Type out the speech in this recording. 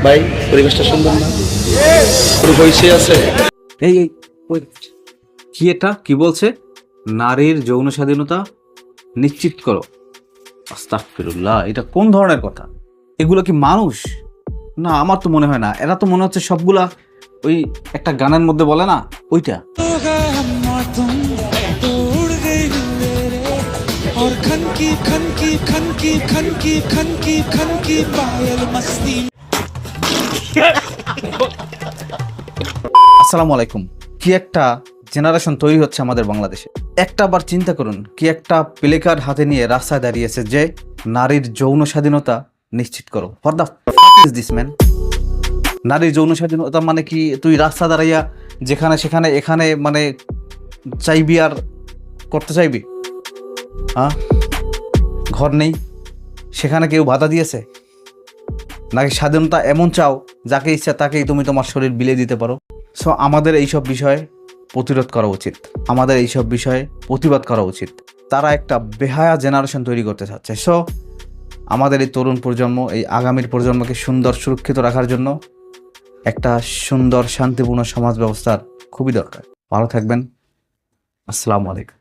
ভাই পরিবেশটা সুন্দর না? পুরো পয়সা আছে। এই এই ওই, কি এটা কি বলছে? নারীর যৌন স্বাধীনতা নিশ্চিত করো। আস্তাগফিরুল্লাহ, এটা কোন ধরনের কথা? এগুলো কি মানুষ? না, আমার তো মনে হয় না। এরা তো মনে হচ্ছে সবগুলা ওই একটা গানের মধ্যে বলে না, ওইটা। আসসালামু আলাইকুম। কি একটা জেনারেশন তৈরি হচ্ছে আমাদের বাংলাদেশে। একটা বার চিন্তা করুন, কি একটা প্লে কার্ড হাতে নিয়ে রাস্তায় দাঁড়িয়েছে যে নারীর যৌন স্বাধীনতা নিশ্চিত করো। What the fuck is this man? নারীর যৌন স্বাধীনতা মানে কি তুই রাস্তা দাঁড়াইয়া যেখানে সেখানে এখানে মানে চাইবি আর করতে চাইবি? হ্যাঁ, ঘর নেই সেখানে কেউ বাধা দিয়েছে? নাকি স্বাধীনতা এমন চাও যাকে ইচ্ছা তাকেই তুমি তোমার শরীর বিলিয়ে দিতে পারো? সো আমাদের এইসব বিষয়ে প্রতিরোধ করা উচিত, আমাদের এইসব বিষয়ে প্রতিবাদ করা উচিত। তারা একটা বেহায়া জেনারেশন তৈরি করতে চাচ্ছে। সো আমাদের এই তরুণ প্রজন্ম, এই আগামীর প্রজন্মকে সুন্দর সুরক্ষিত রাখার জন্য একটা সুন্দর শান্তিপূর্ণ সমাজ ব্যবস্থার খুবই দরকার। ভালো থাকবেন। আসসালামু আলাইকুম।